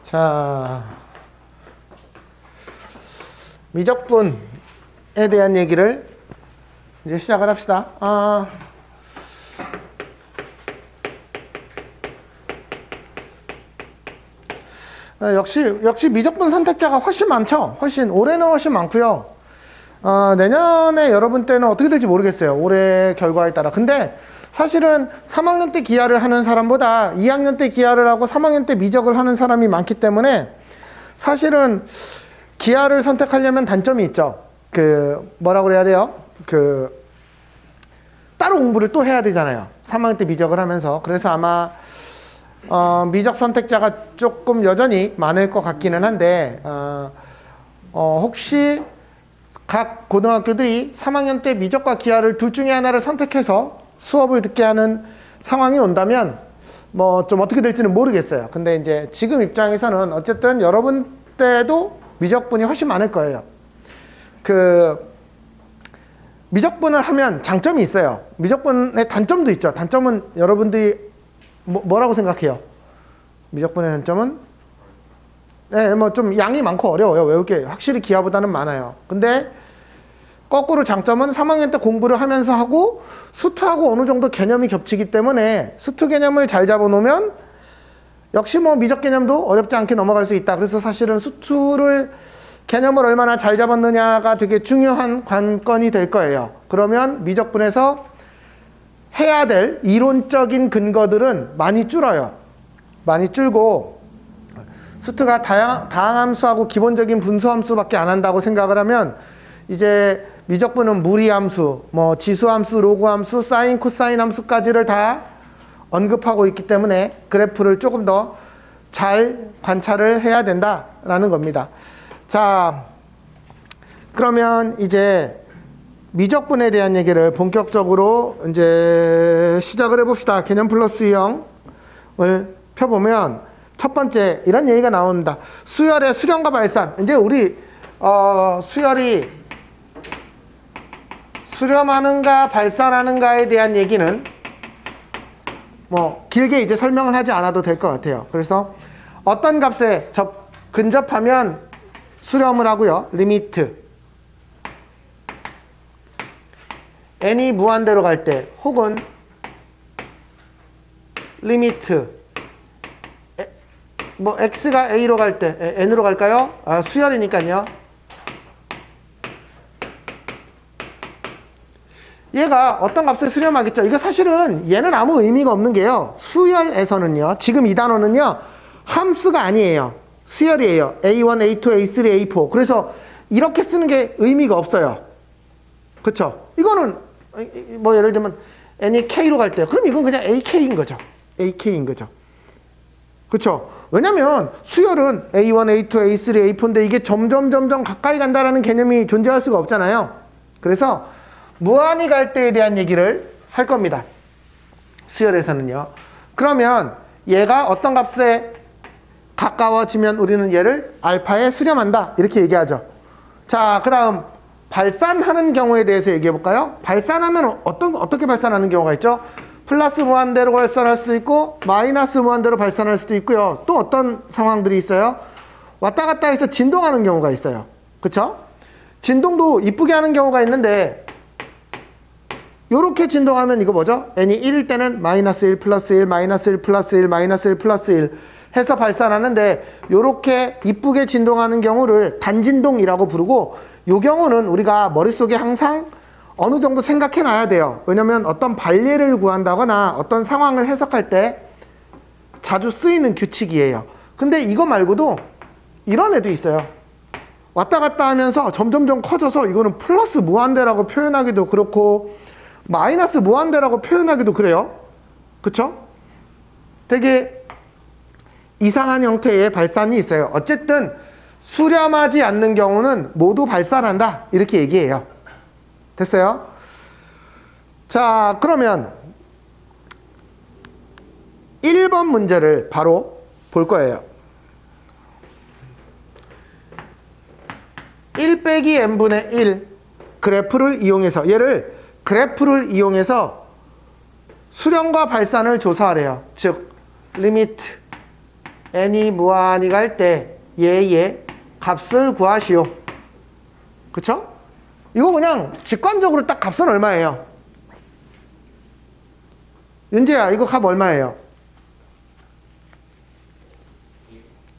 자, 미적분에 대한 얘기를 이제 시작을 합시다. 역시 미적분 선택자가 훨씬 많죠. 올해는 훨씬 많고요. 내년에 여러분 때는 어떻게 될지 모르겠어요. 올해 결과에 따라. 근데 사실은 3학년 때 기하를 하는 사람보다 2학년 때 기하를 하고 3학년 때 미적을 하는 사람이 많기 때문에 사실은 기하를 선택하려면 단점이 있죠. 뭐라고 그래야 돼요? 따로 공부를 또 해야 되잖아요. 3학년 때 미적을 하면서. 그래서 아마 미적 선택자가 조금 여전히 많을 것 같기는 한데 혹시 각 고등학교들이 3학년 때 미적과 기하를 둘 중에 하나를 선택해서 수업을 듣게 하는 상황이 온다면 뭐 좀 어떻게 될지는 모르겠어요. 근데 이제 지금 입장에서는 어쨌든 여러분 때도 미적분이 훨씬 많을 거예요. 미적분을 하면 장점이 있어요. 미적분의 단점도 있죠. 단점은 여러분들이 뭐라고 생각해요? 미적분의 단점은? 네, 뭐 좀 양이 많고 어려워요. 외울 게 확실히 기하보다는 많아요. 근데 거꾸로 장점은 3학년 때 공부를 하면서 하고 수투하고 어느 정도 개념이 겹치기 때문에 수투 개념을 잘 잡아놓으면 역시 뭐 미적 개념도 어렵지 않게 넘어갈 수 있다. 그래서 사실은 수투를 개념을 얼마나 잘 잡았느냐가 되게 중요한 관건이 될 거예요. 그러면 미적분에서 해야 될 이론적인 근거들은 많이 줄어요. 많이 줄고 수투가 다항함수하고 기본적인 분수함수밖에 안 한다고 생각을 하면 이제 미적분은 무리함수, 뭐 지수함수, 로그함수, 사인, 코사인 함수까지를 다 언급하고 있기 때문에 그래프를 조금 더 잘 관찰을 해야 된다라는 겁니다. 자, 그러면 이제 미적분에 대한 얘기를 본격적으로 이제 시작을 해봅시다. 개념 플러스 유형을 펴보면 첫 번째 이런 얘기가 나옵니다. 수열의 수렴과 발산. 이제 우리 수열이 수렴하는가 발산하는가에 대한 얘기는 뭐 길게 이제 설명을 하지 않아도 될 것 같아요. 그래서 어떤 값에 근접하면 수렴을 하고요. 리미트 n이 무한대로 갈 때 혹은 리미트 뭐 x가 a로 갈 때 n으로 갈까요? 수열이니까요. 얘가 어떤 값을 수렴하겠죠. 이거 사실은 얘는 아무 의미가 없는 게요. 수열에서는요. 지금 이 단어는요. 함수가 아니에요. 수열이에요. A1, A2, A3, A4. 그래서 이렇게 쓰는 게 의미가 없어요. 그쵸? 이거는 뭐 예를 들면 n이 k로 갈 때 그럼 이건 그냥 ak인 거죠. ak인 거죠. 그쵸? 왜냐면 수열은 A1, A2, A3, A4인데 이게 점점 가까이 간다라는 개념이 존재할 수가 없잖아요. 그래서 무한히 갈 때에 대한 얘기를 할 겁니다. 수열에서는요. 그러면 얘가 어떤 값에 가까워지면 우리는 얘를 알파에 수렴한다. 이렇게 얘기하죠. 자, 그 다음 발산하는 경우에 대해서 얘기해 볼까요? 발산하면 어떻게 발산하는 경우가 있죠? 플러스 무한대로 발산할 수도 있고 마이너스 무한대로 발산할 수도 있고요. 또 어떤 상황들이 있어요? 왔다 갔다 해서 진동하는 경우가 있어요. 그쵸? 진동도 이쁘게 하는 경우가 있는데 요렇게 진동하면 이거 뭐죠? n이 1일 때는 마이너스 1 플러스 1 마이너스 1 플러스 1 마이너스 1 플러스 1 해서 발산하는데 요렇게 이쁘게 진동하는 경우를 단진동이라고 부르고 요 경우는 우리가 머릿속에 항상 어느 정도 생각해 놔야 돼요. 왜냐면 어떤 발례를 구한다거나 어떤 상황을 해석할 때 자주 쓰이는 규칙이에요. 근데 이거 말고도 이런 애도 있어요. 왔다 갔다 하면서 점점 커져서 이거는 플러스 무한대라고 표현하기도 그렇고 마이너스 무한대라고 표현하기도 그래요. 그쵸? 되게 이상한 형태의 발산이 있어요. 어쨌든 수렴하지 않는 경우는 모두 발산한다. 이렇게 얘기해요. 됐어요? 자, 그러면 1번 문제를 바로 볼 거예요. 1 빼기 n분의 1 그래프를 이용해서 얘를 그래프를 이용해서 수렴과 발산을 조사하래요. 즉 리미트 n이 무한히 갈 때 얘의 값을 구하시오. 그쵸? 이거 그냥 직관적으로 딱 값은 얼마예요? 윤재야, 이거 값 얼마예요?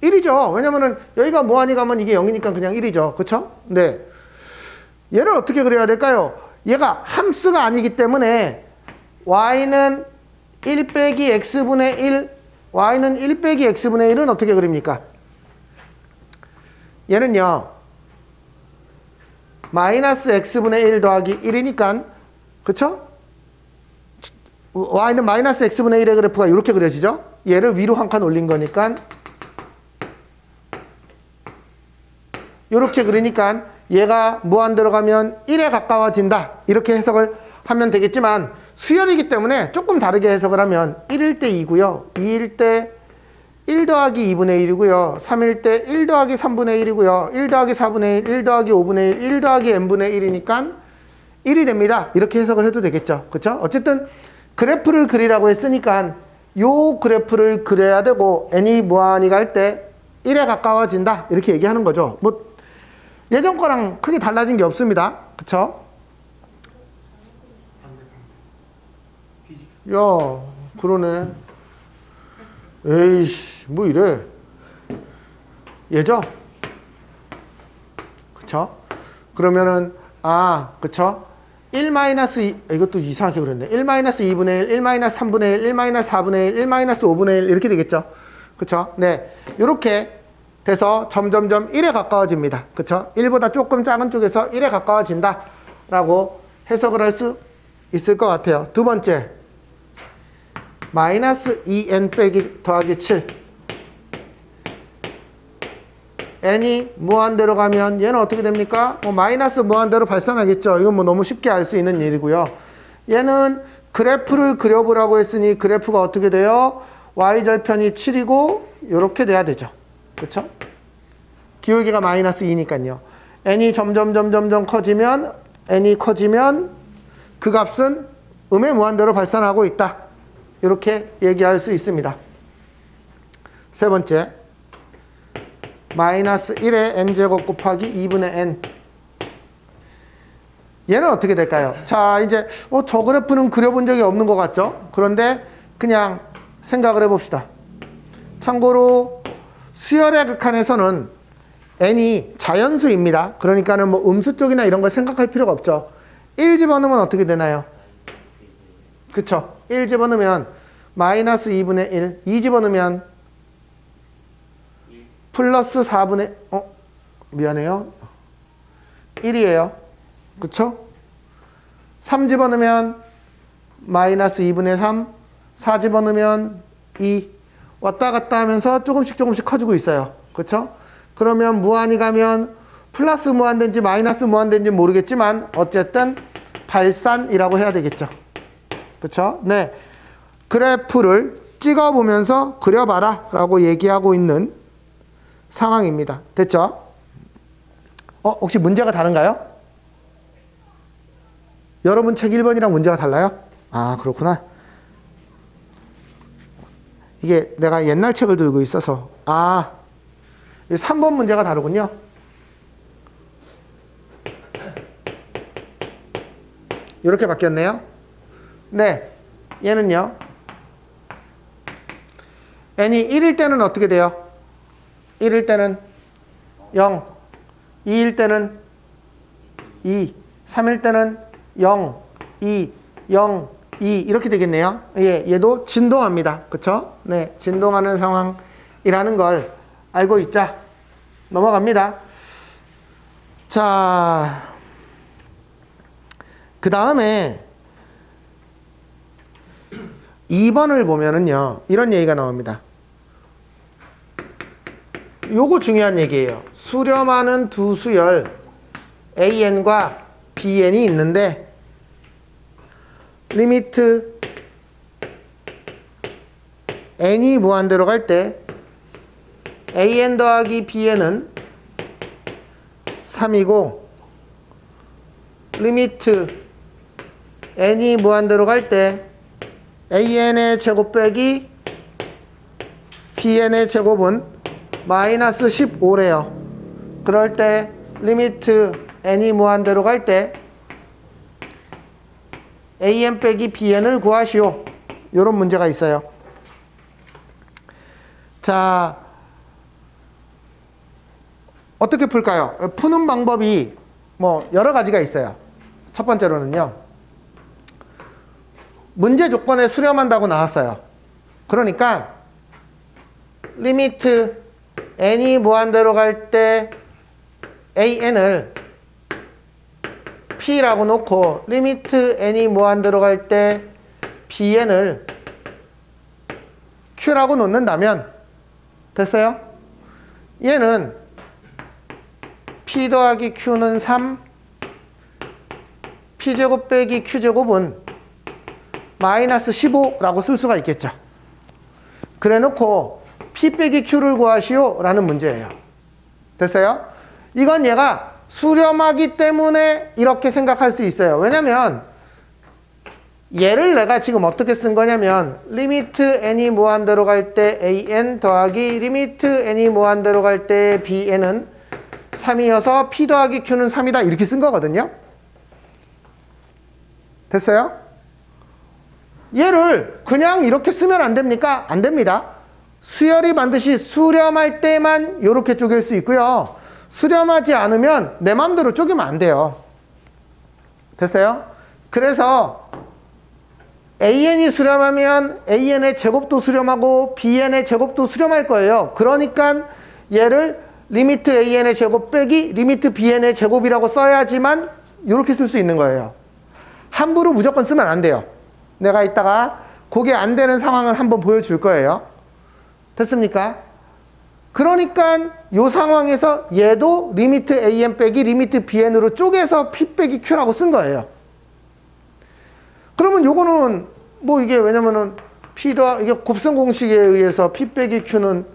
1이죠. 왜냐면은 여기가 무한히 가면 이게 0이니까 그냥 1이죠. 그쵸? 네. 얘를 어떻게 그려야 될까요? 얘가 함수가 아니기 때문에 y는 1 빼기 x분의 1, y는 1 빼기 x분의 1은 어떻게 그립니까? 얘는요, 마이너스 x분의 1 더하기 1이니까, 그쵸? y는 마이너스 x분의 1의 그래프가 이렇게 그려지죠? 얘를 위로 한 칸 올린 거니까, 이렇게 그리니까 얘가 무한 들어가면 1에 가까워진다. 이렇게 해석을 하면 되겠지만, 수열이기 때문에 조금 다르게 해석을 하면 1일 때 2고요. 2일 때 1 더하기 2분의 1이고요. 3일 때 1 더하기 3분의 1이고요. 1 더하기 4분의 1, 1 더하기 5분의 1, 1 더하기 n분의 1이니까 1이 됩니다. 이렇게 해석을 해도 되겠죠. 그렇죠? 어쨌든 그래프를 그리라고 했으니까 요 그래프를 그려야 되고 n이 무한히 갈 때 1에 가까워진다. 이렇게 얘기하는 거죠. 뭐 예전 거랑 크게 달라진 게 없습니다. 그렇죠? 야, 그러네. 에이씨, 뭐 이래. 얘죠? 그쵸? 그러면은, 그쵸? 1-2, 이것도 이상하게 그렸네. 1-2분의 1, 1-3분의 1, 1-4분의 1, 1-5분의 1, 이렇게 되겠죠? 그쵸? 네. 요렇게 돼서 점점점 1에 가까워집니다. 그쵸? 1보다 조금 작은 쪽에서 1에 가까워진다. 라고 해석을 할 수 있을 것 같아요. 두 번째. 마이너스 2n 빼기 더하기 7. n이 무한대로 가면 얘는 어떻게 됩니까? 마이너스 무한대로 발산하겠죠. 이건 뭐 너무 쉽게 알 수 있는 일이고요. 얘는 그래프를 그려보라고 했으니 그래프가 어떻게 돼요? y절편이 7이고 이렇게 돼야 되죠. 그렇죠? 기울기가 마이너스 2니까요. n이 점점 커지면 n이 커지면 그 값은 음의 무한대로 발산하고 있다. 이렇게 얘기할 수 있습니다. 세 번째, 마이너스 1의 n제곱 곱하기 2분의 n. 얘는 어떻게 될까요? 자, 이제 저 그래프는 그려본 적이 없는 것 같죠? 그런데 그냥 생각을 해봅시다. 참고로 수열의 극한에서는 n이 자연수입니다. 그러니까는 뭐 음수 쪽이나 이런 걸 생각할 필요가 없죠. 1 집어넣으면 어떻게 되나요? 그쵸? 1 집어넣으면 마이너스 2분의 1, 2 집어넣으면 플러스 4분의, 미안해요. 1이에요. 그쵸? 3 집어넣으면 마이너스 2분의 3, 4 집어넣으면 2. 왔다 갔다 하면서 조금씩 커지고 있어요. 그쵸? 그러면 무한히 가면 플러스 무한대인지 마이너스 무한대인지 모르겠지만 어쨌든 발산이라고 해야 되겠죠. 그쵸? 네. 그래프를 찍어보면서 그려봐라 라고 얘기하고 있는 상황입니다. 됐죠? 혹시 문제가 다른가요? 여러분 책 1번이랑 문제가 달라요? 아, 그렇구나. 이게 내가 옛날 책을 들고 있어서 3번 문제가 다르군요. 이렇게 바뀌었네요. 네. 얘는요. n이 1일 때는 어떻게 돼요? 1일 때는 0, 2일 때는 2, 3일 때는 0, 2, 0, 2 이렇게 되겠네요. 얘도 진동합니다. 그쵸? 네, 진동하는 상황이라는 걸 알고 있자. 넘어갑니다. 자, 그 다음에 2번을 보면은요, 이런 얘기가 나옵니다. 요거 중요한 얘기예요. 수렴하는 두 수열 AN과 BN이 있는데 리미트 N이 무한대로 갈 때 AN 더하기 BN은 3이고 리미트 N이 무한대로 갈 때 AN의 제곱 빼기 bn의 제곱은 마이너스 15래요. 그럴 때 리미트 n이 무한대로 갈 때 an 빼기 bn을 구하시오. 이런 문제가 있어요. 자, 어떻게 풀까요? 푸는 방법이 뭐 여러 가지가 있어요. 첫 번째로는요, 문제 조건에 수렴한다고 나왔어요. 그러니까 리미트 n이 무한대로 갈 때 an을 p라고 놓고 리미트 n이 무한대로 갈 때 bn을 q라고 놓는다면 됐어요? 얘는 p 더하기 q는 3, p제곱 빼기 q제곱은 마이너스 15라고 쓸 수가 있겠죠. 그래 놓고 p 빼기 q를 구하시오 라는 문제예요. 됐어요? 이건 얘가 수렴하기 때문에 이렇게 생각할 수 있어요. 왜냐면 얘를 내가 지금 어떻게 쓴 거냐면 리미트 n이 무한대로 갈 때 an 더하기 리미트 n이 무한대로 갈 때 bn은 3이어서 p 더하기 q는 3이다 이렇게 쓴 거거든요. 됐어요? 얘를 그냥 이렇게 쓰면 안 됩니까? 안 됩니다. 수열이 반드시 수렴할 때만 이렇게 쪼갤 수 있고요. 수렴하지 않으면 내 마음대로 쪼개면 안 돼요. 됐어요? 그래서 an이 수렴하면 an의 제곱도 수렴하고 bn의 제곱도 수렴할 거예요. 그러니까 얘를 리미트 an의 제곱 빼기 리미트 bn의 제곱이라고 써야지만 이렇게 쓸 수 있는 거예요. 함부로 무조건 쓰면 안 돼요. 내가 이따가 그게 안 되는 상황을 한번 보여줄 거예요. 됐습니까? 그러니까 이 상황에서 얘도 리미트 an 빼기 리미트 bn으로 쪼개서 p 빼기 q라고 쓴 거예요. 그러면 요거는 뭐 이게 왜냐면은 이게 곱셈 공식에 의해서 p 빼기 q는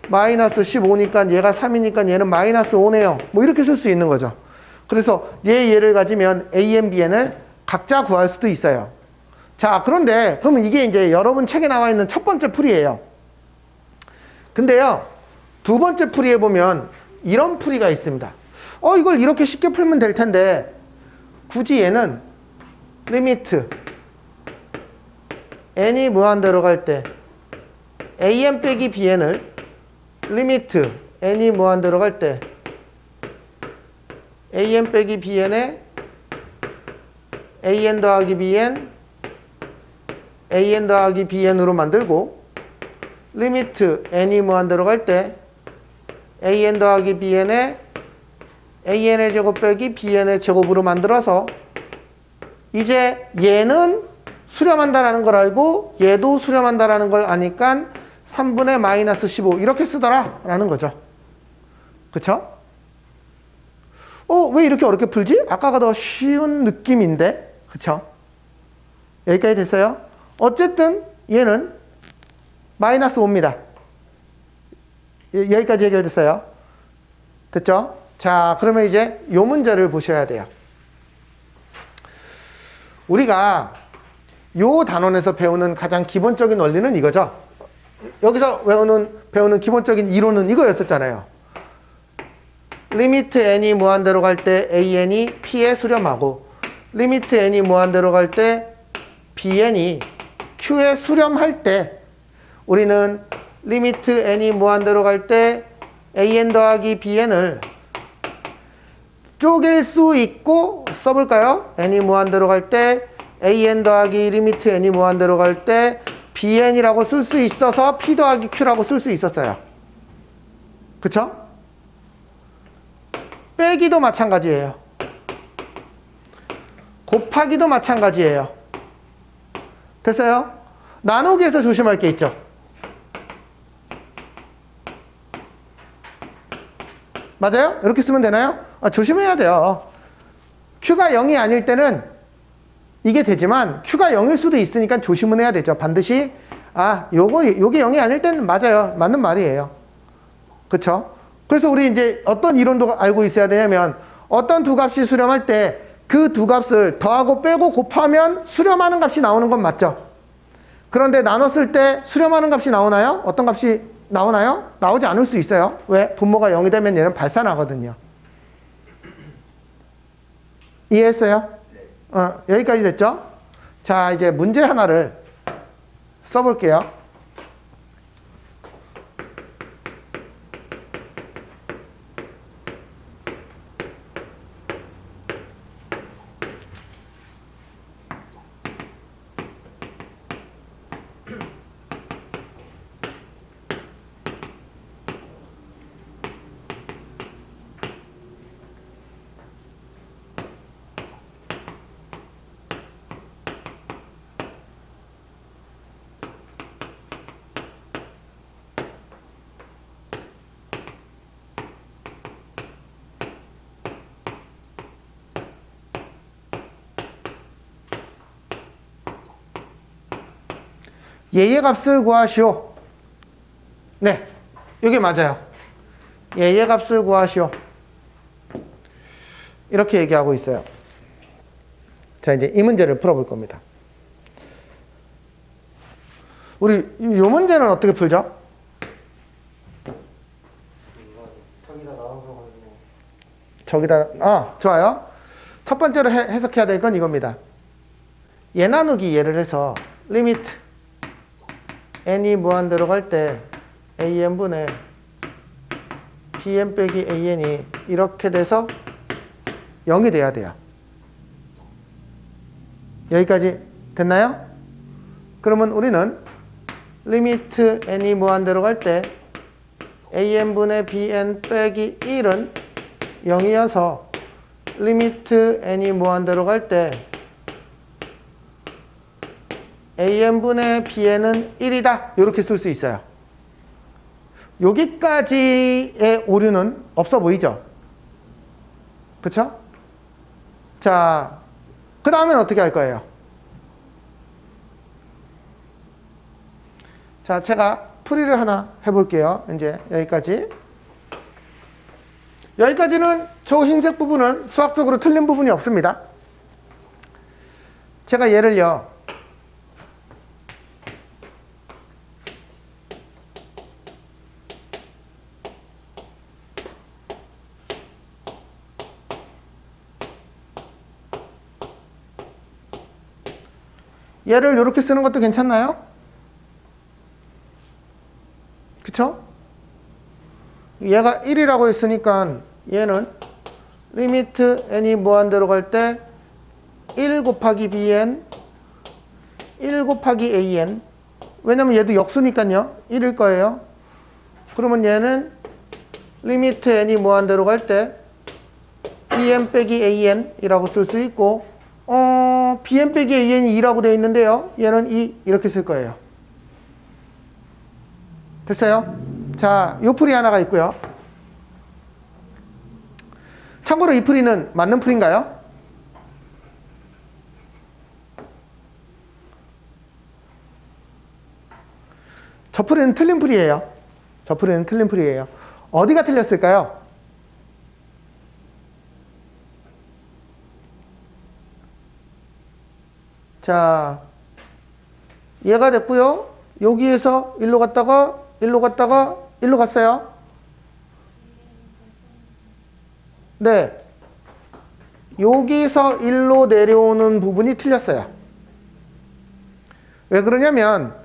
마이너스 15니까 얘가 3이니까 얘는 마이너스 5네요. 뭐 이렇게 쓸 수 있는 거죠. 그래서 얘를 가지면 an, bn을 각자 구할 수도 있어요. 자, 그런데 그러면 이게 이제 여러분 책에 나와 있는 첫 번째 풀이에요. 근데요, 두 번째 풀이에 보면 이런 풀이가 있습니다. 이걸 이렇게 쉽게 풀면 될 텐데 굳이 얘는 리미트 n이 무한대로 갈 때 an 빼기 bn을 리미트 n이 무한대로 갈 때 an 빼기 bn에 an 더하기 bn an 더하기 bn으로 만들고 리미트 n이 무한대로 갈 때 an 더하기 bn에 an의 제곱 빼기 bn의 제곱으로 만들어서 이제 얘는 수렴한다라는 걸 알고 얘도 수렴한다라는 걸 아니까 3분의 마이너스 15 이렇게 쓰더라 라는 거죠. 그쵸? 왜 이렇게 어렵게 풀지? 아까가 더 쉬운 느낌인데 그쵸? 여기까지 됐어요? 어쨌든 얘는 마이너스 5입니다. 여기까지 해결됐어요. 됐죠? 자, 그러면 이제 이 문제를 보셔야 돼요. 우리가 요 단원에서 배우는 가장 기본적인 원리는 이거죠. 여기서 배우는 기본적인 이론은 이거였었잖아요. 리미트 n이 무한대로 갈 때 an이 p에 수렴하고 리미트 n이 무한대로 갈 때 bn이 q에 수렴할 때 우리는 리미트 n이 무한대로 갈 때 an 더하기 bn을 쪼갤 수 있고 써볼까요? n이 무한대로 갈 때 an 더하기 리미트 n이 무한대로 갈 때 bn이라고 쓸 수 있어서 p 더하기 q라고 쓸 수 있었어요. 그쵸? 빼기도 마찬가지예요. 곱하기도 마찬가지예요. 됐어요? 나누기에서 조심할 게 있죠. 맞아요? 이렇게 쓰면 되나요? 조심해야 돼요. q가 0이 아닐 때는 이게 되지만 q가 0일 수도 있으니까 조심은 해야 되죠. 반드시 요게 0이 아닐 때는 맞아요. 맞는 말이에요. 그쵸? 그래서 우리 이제 어떤 이론도 알고 있어야 되냐면 어떤 두 값이 수렴할 때 그 두 값을 더하고 빼고 곱하면 수렴하는 값이 나오는 건 맞죠? 그런데 나눴을 때 수렴하는 값이 나오나요? 어떤 값이 나오나요? 나오지 않을 수 있어요. 왜? 분모가 0이 되면 얘는 발산하거든요. 이해했어요? 여기까지 됐죠? 자, 이제 문제 하나를 써볼게요. 얘의 값을 구하시오. 네, 이게 맞아요. 얘의 값을 구하시오. 이렇게 얘기하고 있어요. 자, 이제 이 문제를 풀어볼 겁니다. 우리 이 문제는 어떻게 풀죠? 저기다 좋아요. 첫 번째로 해석해야 될 건 이겁니다. 얘 나누기 얘를 해서 리미트 n이 무한대로 갈 때 an분의 bn 빼기 an이 이렇게 돼서 0이 돼야 돼요. 여기까지 됐나요? 그러면 우리는 리미트 n이 무한대로 갈 때 an분의 bn 빼기 1은 0이어서 리미트 n이 무한대로 갈 때 an분의 bn은 1이다. 이렇게 쓸 수 있어요. 여기까지의 오류는 없어 보이죠? 그쵸? 자, 그 다음엔 어떻게 할 거예요? 자, 제가 풀이를 하나 해볼게요. 이제 여기까지. 여기까지는 저 흰색 부분은 수학적으로 틀린 부분이 없습니다. 제가 얘를요. 얘를 이렇게 쓰는 것도 괜찮나요? 그쵸? 얘가 1이라고 했으니까 얘는 리미트 n이 무한대로 갈 때 1 곱하기 bn 1 곱하기 an 왜냐면 얘도 역수니까요 1일 거예요. 그러면 얘는 리미트 n이 무한대로 갈 때 bn 빼기 an 이라고 쓸 수 있고 bn 빼기 an이 2라고 되어 있는데요. 얘는 2 이렇게 쓸 거예요. 됐어요? 자, 요 풀이 하나가 있고요. 참고로 이 풀이는 맞는 풀인가요? 저 풀이는 틀린 풀이에요. 저 풀이는 틀린 풀이에요. 어디가 틀렸을까요? 자, 얘가 됐고요. 여기에서 1로 갔다가 1로 갔다가 1로 갔어요. 네. 여기서 1로 내려오는 부분이 틀렸어요. 왜 그러냐면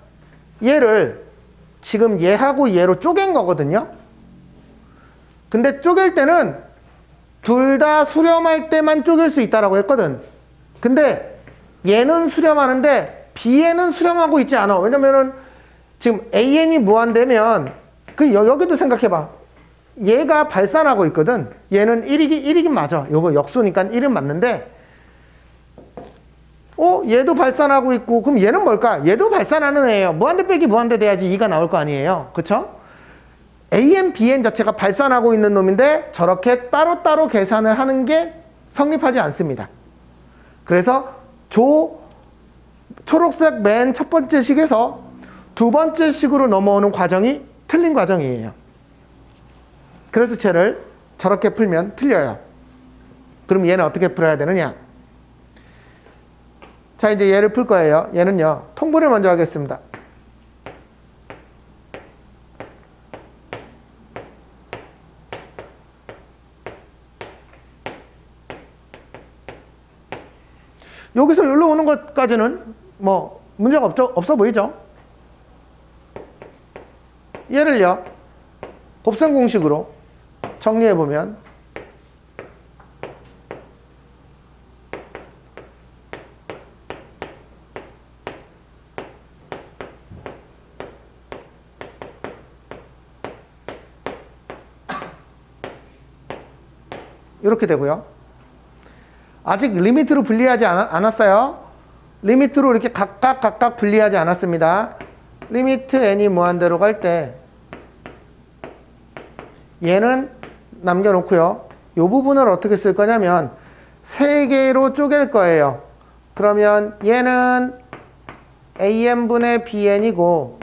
얘를 지금 얘하고 얘로 쪼갠 거거든요. 근데 쪼갤 때는 둘 다 수렴할 때만 쪼갤 수 있다라고 했거든. 근데 얘는 수렴하는데 B에는 수렴하고 있지 않아. 왜냐면은 지금 AN이 무한되면 여기도 생각해봐. 얘가 발산하고 있거든. 얘는 1이긴 맞아. 요거 역수니까 1은 맞는데 얘도 발산하고 있고 그럼 얘는 뭘까? 얘도 발산하는 애예요. 무한대 빼기 무한대 돼야지 2가 나올 거 아니에요. 그쵸? AN, BN 자체가 발산하고 있는 놈인데 저렇게 따로따로 계산을 하는 게 성립하지 않습니다. 그래서 초록색 맨 첫 번째 식에서 두 번째 식으로 넘어오는 과정이 틀린 과정이에요. 그래서 쟤를 저렇게 풀면 틀려요. 그럼 얘는 어떻게 풀어야 되느냐? 자, 이제 얘를 풀 거예요. 얘는요, 통분을 먼저 하겠습니다. 여기서 여기로 오는 것까지는 뭐 문제가 없어 보이죠? 얘를요, 곱셈 공식으로 정리해보면 이렇게 되고요. 아직 리미트로 분리하지 않았어요. 리미트로 이렇게 각각 분리하지 않았습니다. 리미트 n이 무한대로 갈 때 얘는 남겨놓고요. 이 부분을 어떻게 쓸 거냐면 3개로 쪼갤 거예요. 그러면 얘는 an분의 bn이고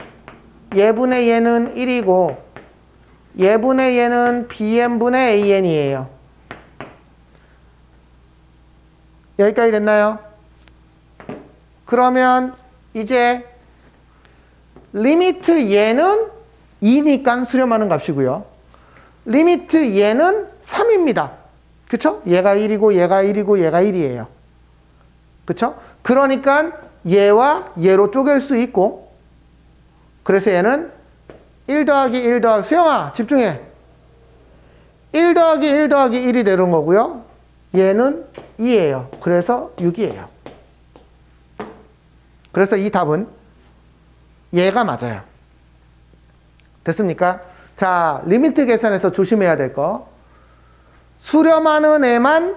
얘분의 얘는 1이고 얘분의 얘는 bn분의 an이에요. 여기까지 됐나요? 그러면 이제 리미트 얘는 2니까 수렴하는 값이고요. 리미트 얘는 3입니다. 그쵸? 얘가 1이고 얘가 1이고 얘가 1이에요. 그쵸? 그러니까 얘와 얘로 쪼갤 수 있고, 그래서 얘는 1 더하기 1 더하기, 수영아 집중해. 1 더하기 1 더하기 1이 되는 거고요. 얘는 2예요. 그래서 6이에요. 그래서 이 답은 얘가 맞아요. 됐습니까? 자, 리미트 계산에서 조심해야 될 거. 수렴하는 애만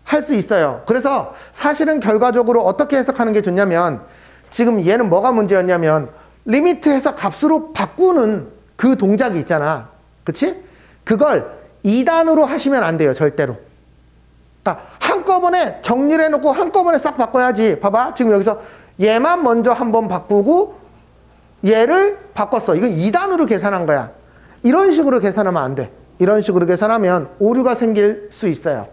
할 수 있어요. 그래서 사실은 결과적으로 어떻게 해석하는 게 좋냐면, 지금 얘는 뭐가 문제였냐면 리미트에서 값으로 바꾸는 그 동작이 있잖아. 그치? 그걸 2단으로 하시면 안 돼요. 절대로. 그러니까 한꺼번에 정리를 해놓고 한꺼번에 싹 바꿔야지. 봐봐. 지금 여기서 얘만 먼저 한번 바꾸고 얘를 바꿨어. 이건 2단으로 계산한 거야. 이런 식으로 계산하면 안 돼. 이런 식으로 계산하면 오류가 생길 수 있어요.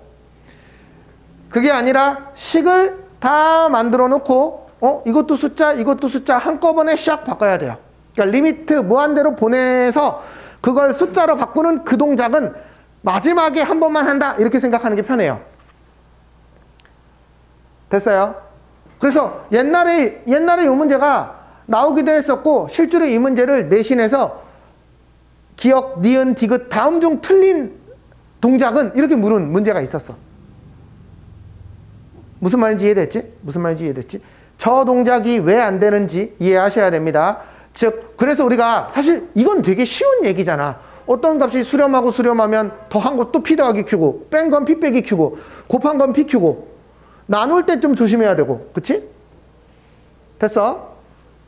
그게 아니라 식을 다 만들어 놓고 이것도 숫자 이것도 숫자 한꺼번에 샥 바꿔야 돼요. 그러니까 리미트 무한대로 보내서 그걸 숫자로 바꾸는 그 동작은 마지막에 한 번만 한다 이렇게 생각하는 게 편해요. 됐어요? 그래서 옛날에 이 문제가 나오기도 했었고, 실제로 이 문제를 내신에서 기역, 니은, 디귿 다음 중 틀린 동작은 이렇게 물은 문제가 있었어. 무슨 말인지 이해됐지? 무슨 말인지 이해됐지? 저 동작이 왜 안 되는지 이해하셔야 됩니다. 즉, 그래서 우리가 사실 이건 되게 쉬운 얘기잖아. 어떤 값이 수렴하고 수렴하면 더한 거 또 p 더하기 q고, 뺀 건 p 빼기 q고, 곱한 건 p q고, 나눌 때 좀 조심해야 되고, 그치? 됐어?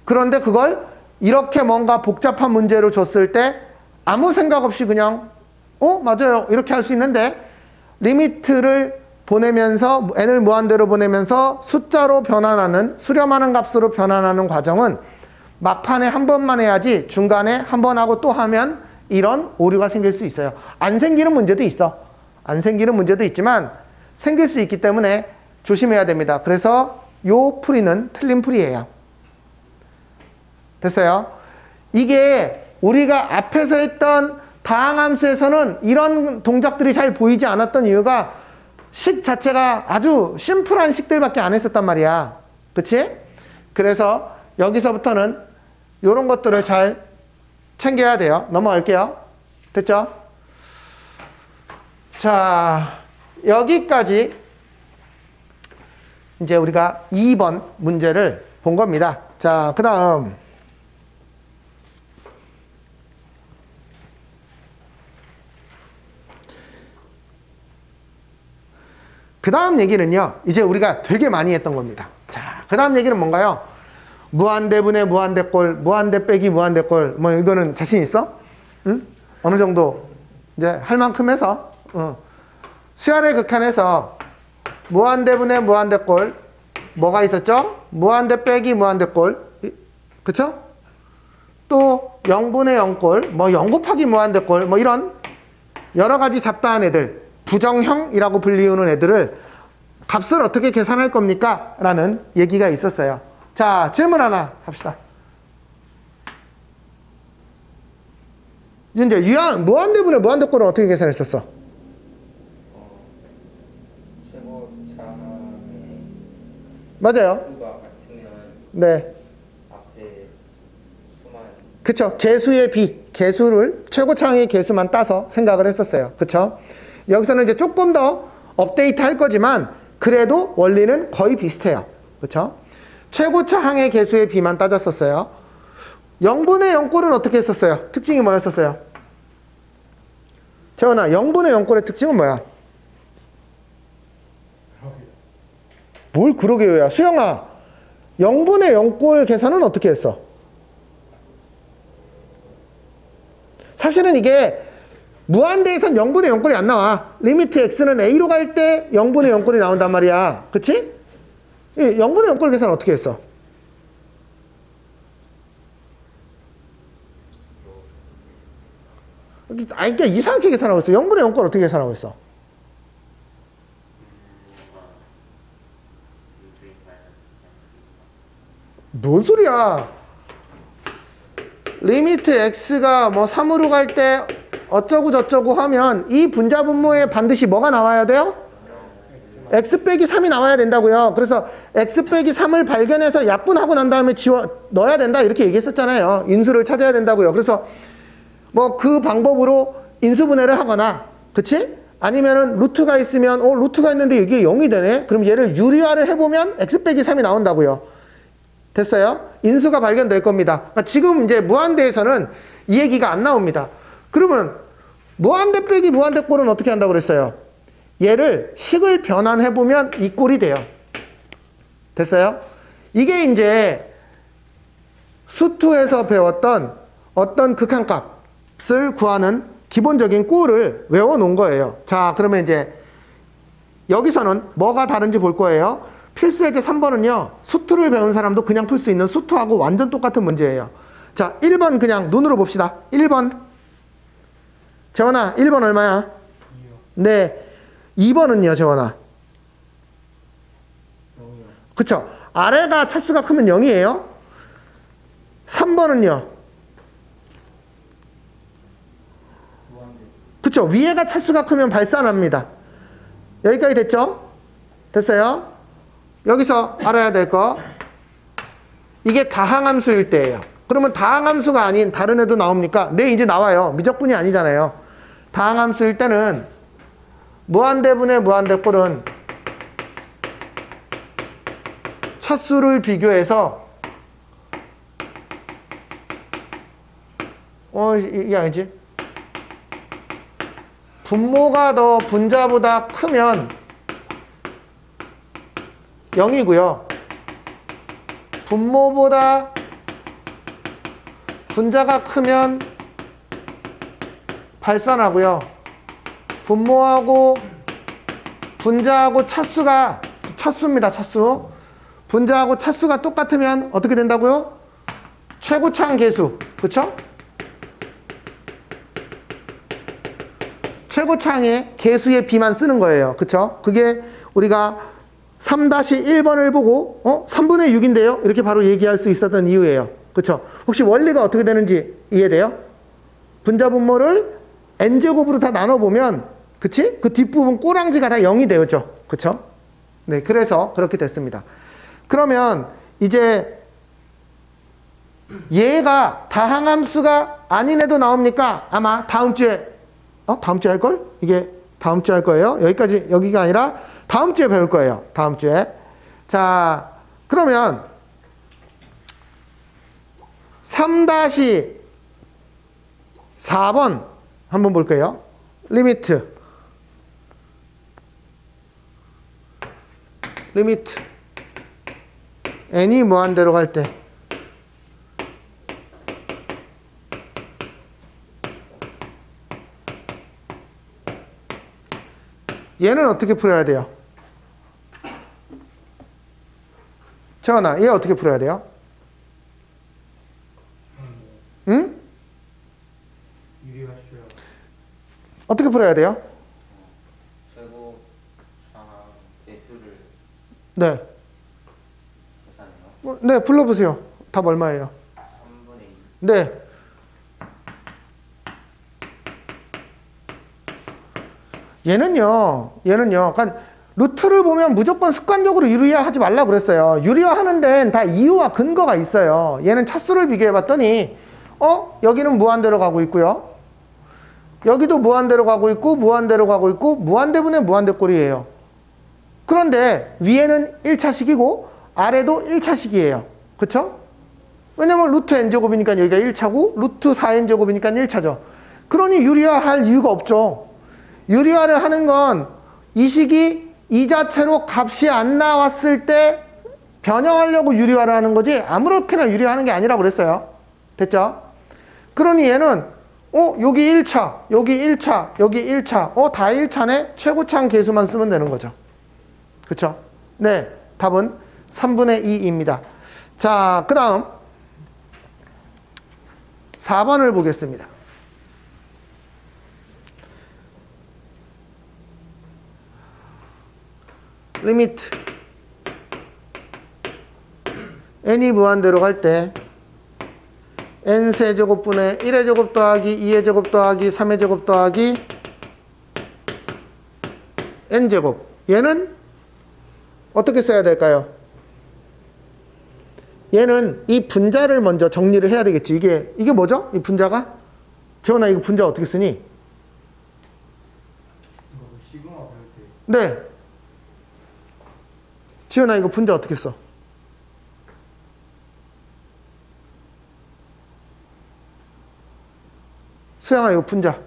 그런데 그걸 이렇게 뭔가 복잡한 문제로 줬을 때 아무 생각 없이 그냥 맞아요 이렇게 할 수 있는데, 리미트를 보내면서 n을 무한대로 보내면서 숫자로 변환하는, 수렴하는 값으로 변환하는 과정은 막판에 한 번만 해야지 중간에 한 번 하고 또 하면 이런 오류가 생길 수 있어요. 안 생기는 문제도 있어. 안 생기는 문제도 있지만 생길 수 있기 때문에 조심해야 됩니다. 그래서 요 풀이는 틀린 풀이에요. 됐어요? 이게 우리가 앞에서 했던 다항함수에서는 이런 동작들이 잘 보이지 않았던 이유가 식 자체가 아주 심플한 식들밖에 안 했었단 말이야. 그치? 그래서 여기서부터는 이런 것들을 잘 챙겨야 돼요. 넘어갈게요. 됐죠? 자, 여기까지 이제 우리가 2번 문제를 본 겁니다. 자, 그 다음 얘기는요, 이제 우리가 되게 많이 했던 겁니다. 자, 그 다음 얘기는 뭔가요? 무한대분의 무한대꼴, 무한대 빼기 무한대꼴, 뭐 이거는 자신 있어? 응? 어느 정도 이제 할 만큼 해서 수열의 극한에서 무한대분의 무한대꼴 뭐가 있었죠? 무한대 빼기 무한대꼴, 그쵸? 또 0분의 0꼴, 뭐 0 곱하기 무한대꼴, 뭐 이런 여러 가지 잡다한 애들, 부정형이라고 불리우는 애들을 값을 어떻게 계산할 겁니까? 라는 얘기가 있었어요. 자, 질문 하나 합시다. 이제 무한대분의 무한대꼴은 어떻게 계산했었어? 최고차의 맞아요. 수가 같으면 네. 앞에 수만 그쵸. 개수의 비, 개수를 최고차항의 개수만 따서 생각을 했었어요. 그쵸. 여기서는 이제 조금 더 업데이트 할 거지만 그래도 원리는 거의 비슷해요. 그쵸. 최고차항의 개수의 비만 따졌었어요. 0분의 0꼴은 어떻게 했었어요? 특징이 뭐였었어요? 재원아, 0분의 0꼴의 특징은 뭐야? 뭘 그러게요야. 수영아, 0분의 0꼴 계산은 어떻게 했어? 사실은 이게 무한대에선 0분의 0꼴이 안 나와. 리미트 x는 a로 갈 때 0분의 0꼴이 나온단 말이야. 그치? 0분의 0꼴 계산은 어떻게 했어? 그러니까 이상하게 계산하고 있어. 0분의 0꼴 어떻게 계산하고 있어? 뭔 소리야? 리미트 x가 뭐 3으로 갈 때 어쩌고 저쩌고 하면 이 분자 분모에 반드시 뭐가 나와야 돼요? x 빼기 3이 나와야 된다고요. 그래서 x 빼기 3을 발견해서 약분하고 난 다음에 넣어야 된다 이렇게 얘기했었잖아요. 인수를 찾아야 된다고요. 그래서 뭐 그 방법으로 인수분해를 하거나, 그치? 아니면은 루트가 있으면 루트가 있는데 이게 0이 되네? 그럼 얘를 유리화를 해보면 x 빼기 3이 나온다고요. 됐어요? 인수가 발견될 겁니다. 그러니까 지금 이제 무한대에서는 이 얘기가 안 나옵니다. 그러면 무한대 빼기 무한대 꼴은 어떻게 한다고 그랬어요? 얘를 식을 변환해보면 이 꼴이 돼요. 됐어요? 이게 이제 수투에서 배웠던 어떤 극한값을 구하는 기본적인 꼴을 외워놓은 거예요. 자, 그러면 이제 여기서는 뭐가 다른지 볼 거예요. 필수 예제 3번은요. 수투를 배운 사람도 그냥 풀 수 있는 수투하고 완전 똑같은 문제예요. 자, 1번 그냥 눈으로 봅시다. 1번. 재원아, 1번 얼마야? 2요. 네. 2번은요, 재원아. 0이요. 그쵸? 아래가 차수가 크면 0이에요. 3번은요. 무한대. 그쵸? 위에가 차수가 크면 발산합니다. 여기까지 됐죠? 됐어요? 여기서 알아야 될 거. 이게 다항함수일 때예요. 그러면 다항함수가 아닌 다른 애도 나옵니까? 네, 이제 나와요. 미적분이 아니잖아요. 다항함수일 때는 무한대분의 무한대꼴은 차수를 비교해서 이게 아니지? 분모가 더 분자보다 크면 0이고요. 분모보다 분자가 크면 발산하고요. 분모하고 분자하고 차수입니다. 차수. 분자하고 차수가 똑같으면 어떻게 된다고요? 최고차항 개수. 그쵸? 최고차항의 개수의 비만 쓰는 거예요. 그쵸? 그게 우리가 3-1번을 보고 3분의 6인데요? 이렇게 바로 얘기할 수 있었던 이유예요. 그쵸? 혹시 원리가 어떻게 되는지 이해돼요? 분자 분모를 n제곱으로 다 나눠보면, 그치? 그 뒷부분 꼬랑지가 다 0이 되죠. 그쵸? 네, 그래서 그렇게 됐습니다. 그러면 이제 얘가 다항함수가 아닌 애도 나옵니까? 아마 다음 주에 다음 주에 할걸? 이게 다음 주에 할 거예요. 여기가 아니라 다음 주에 배울 거예요. 다음 주에. 자, 그러면 3-4번 한번 볼게요. 리미트 n이 무한대로 갈 때 얘는 어떻게 풀어야 돼요? 재원아, 얘 어떻게 풀어야 돼요? 응? 유리화시켜요. 어떻게 풀어야 돼요? 최고 상황 개수를 네. 계산해요. 네, 불러보세요. 답 얼마예요? 3분의 2. 네. 얘는요, 그러니까 루트를 보면 무조건 습관적으로 유리화 하지 말라고 그랬어요. 유리화 하는 데는 다 이유와 근거가 있어요. 얘는 차수를 비교해 봤더니, 여기는 무한대로 가고 있고요. 여기도 무한대로 가고 있고, 무한대로 가고 있고, 무한대분의 무한대꼴이에요. 그런데 위에는 1차식이고, 아래도 1차식이에요. 그쵸? 왜냐면 루트 n제곱이니까 여기가 1차고, 루트 4n제곱이니까 1차죠. 그러니 유리화 할 이유가 없죠. 유리화를 하는 건 이 식이 이 자체로 값이 안 나왔을 때 변형하려고 유리화를 하는 거지 아무렇게나 유리화하는 게 아니라고 그랬어요. 됐죠? 그러니 얘는 여기 1차, 여기 1차, 여기 1차, 다 1차네? 최고차항 계수만 쓰면 되는 거죠. 그쵸? 네, 답은 3분의 2입니다. 자, 그 다음 4번을 보겠습니다. 리미트 n이 무한대로 갈 때 n세제곱분의 1의 제곱 더하기 2의 제곱 더하기 3의 제곱 더하기 n제곱. 얘는 어떻게 써야 될까요? 얘는 이 분자를 먼저 정리를 해야 되겠지. 이게 뭐죠? 이 분자가? 재원아, 이거 분자 어떻게 쓰니? 시그마 배울 때 네. 지훈아, 이거 분자 어떻게 써? 수영아, 이거 분자.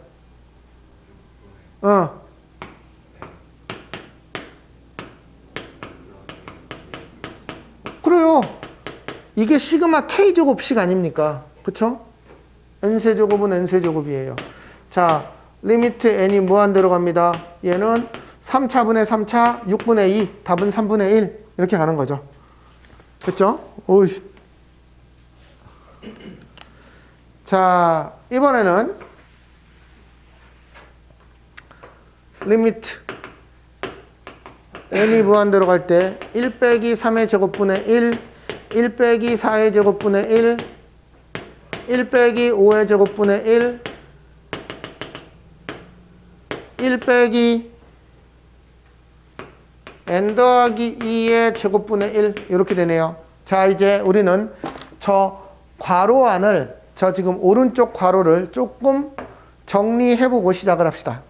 그래요. 이게 시그마 K제곱식 아닙니까? 그쵸? N세제곱은 N세제곱이에요. 자, 리미트 N이 무한대로 갑니다. 얘는 3차분의 3차, 6분의 2, 답은 3분의 1 이렇게 가는 거죠. 그쵸? 오이. 자, 이번에는 리미트 n이 무한대로 갈 때 1 빼기 3의 제곱분의 1, 1 빼기 4의 제곱분의 1, 1 빼기 5의 제곱분의 1, 1 빼기 n 더하기 2의 제곱분의 1 이렇게 되네요. 자, 이제 우리는 저 괄호 안을 저 지금 오른쪽 괄호를 조금 정리해보고 시작을 합시다.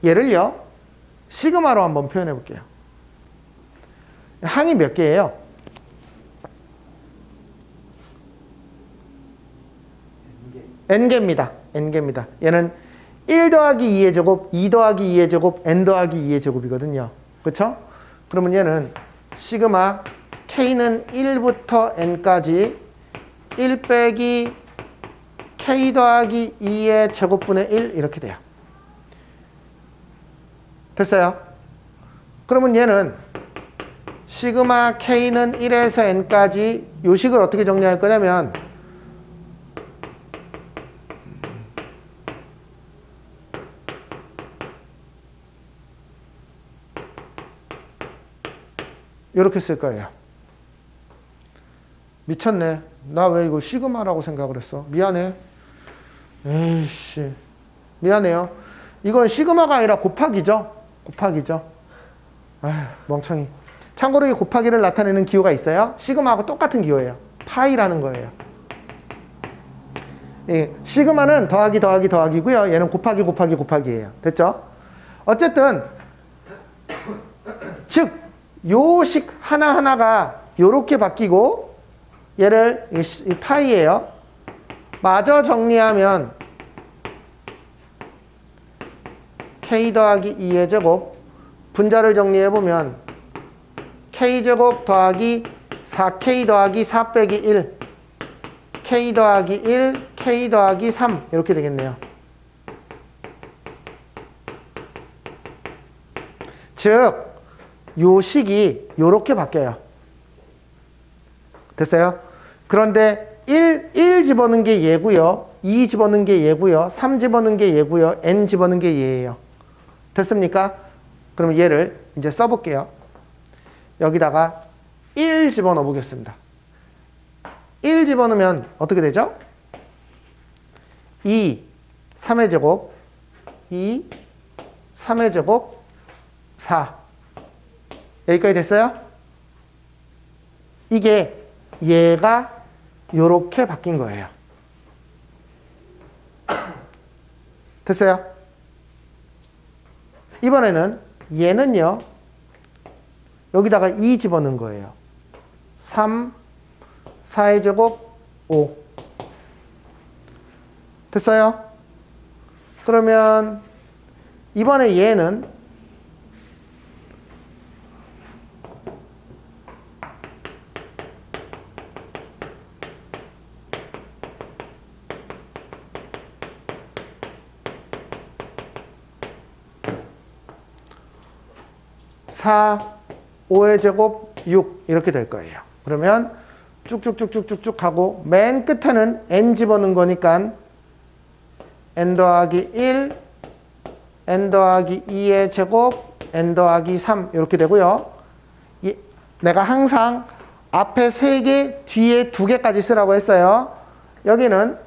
얘를요 시그마로 한번 표현해 볼게요. 항이 몇 개예요? n개입니다. n개입니다. 얘는 1 더하기 2의 제곱, 2 더하기 2의 제곱, n 더하기 2의 제곱이거든요. 그렇죠? 그러면 얘는 시그마 k는 1부터 n까지 1 빼기 k 더하기 2의 제곱분의 1 이렇게 돼요. 됐어요? 그러면 얘는 시그마 k는 1에서 n까지 요 식을 어떻게 정리할 거냐면 이렇게 쓸 거예요. 미쳤네. 나 왜 이거 시그마라고 생각을 했어? 미안해. 에이씨. 미안해요. 이건 시그마가 아니라 곱하기죠? 곱하기죠. 아휴, 멍청이. 참고로 이 곱하기를 나타내는 기호가 있어요. 시그마하고 똑같은 기호예요. 파이라는 거예요. 예, 시그마는 더하기 더하기 더하기고요. 얘는 곱하기 곱하기 곱하기예요. 됐죠? 어쨌든 즉 요식 하나하나가 요렇게 바뀌고 얘를 이 파이예요. 마저 정리하면 k 더하기 2의 제곱 분자를 정리해보면 k제곱 더하기 4k 더하기 4 빼기 1 k 더하기 1 k 더하기 3 이렇게 되겠네요. 즉 요 식이 요렇게 바뀌어요. 됐어요? 그런데 1 집어넣은 게 얘고요. 2 집어넣은 게 얘고요. 3 집어넣은 게 얘고요. n 집어넣은 게 얘예요. 됐습니까? 그럼 얘를 이제 써볼게요. 여기다가 1 집어넣어 보겠습니다. 1 집어넣으면 어떻게 되죠? 2, 3의 제곱, 2, 3의 제곱, 4. 여기까지 됐어요? 이게 얘가 요렇게 바뀐 거예요. 됐어요? 이번에는 얘는요. 여기다가 2 집어넣은 거예요. 3, 4의 제곱, 5. 됐어요? 그러면 이번에 얘는 (4) 5의 제곱 6 이렇게 될 거예요. 그러면 쭉쭉쭉쭉쭉 하고 맨 끝에는 n 집어넣은 거니까 n 더하기 1, n 더하기 2의 제곱, n 더하기 3 이렇게 되고요. 내가 항상 앞에 3개, 뒤에 2개까지 쓰라고 했어요. 여기는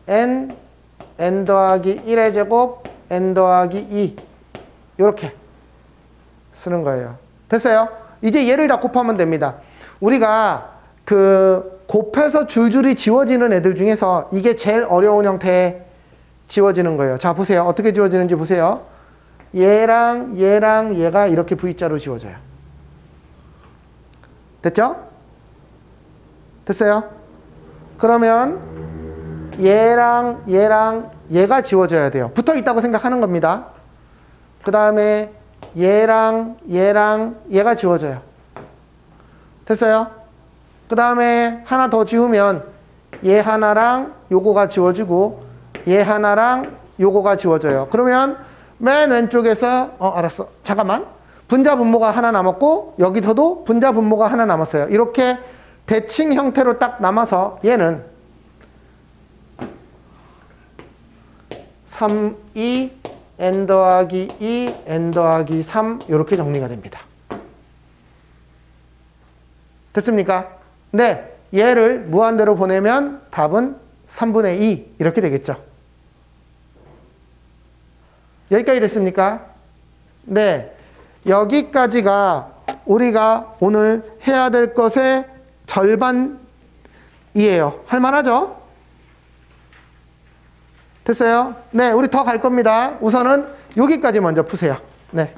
n 더하기 1의 제곱, n 더하기 2 이렇게 쓰는 거예요. 됐어요? 이제 얘를 다 곱하면 됩니다. 우리가 그 곱해서 줄줄이 지워지는 애들 중에서 이게 제일 어려운 형태에 지워지는 거예요. 자, 보세요. 어떻게 지워지는지 보세요. 얘랑 얘랑 얘가 이렇게 V자로 지워져요. 됐죠? 됐어요? 그러면 얘랑 얘랑 얘가 지워져야 돼요. 붙어 있다고 생각하는 겁니다. 그 다음에 얘랑 얘랑 얘가 지워져요. 됐어요? 그 다음에 하나 더 지우면 얘 하나랑 요거가 지워지고 얘 하나랑 요거가 지워져요. 그러면 맨 왼쪽에서 알았어. 잠깐만. 분자 분모가 하나 남았고 여기서도 분자 분모가 하나 남았어요. 이렇게 대칭 형태로 딱 남아서 얘는 3, 2, n 더하기 2, n 더하기 3 이렇게 정리가 됩니다. 됐습니까? 네, 얘를 무한대로 보내면 답은 3분의 2 이렇게 되겠죠. 여기까지 됐습니까? 네, 여기까지가 우리가 오늘 해야 될 것의 절반이에요. 할만하죠? 됐어요? 네, 우리 더 갈 겁니다. 우선은 여기까지 먼저 푸세요. 네.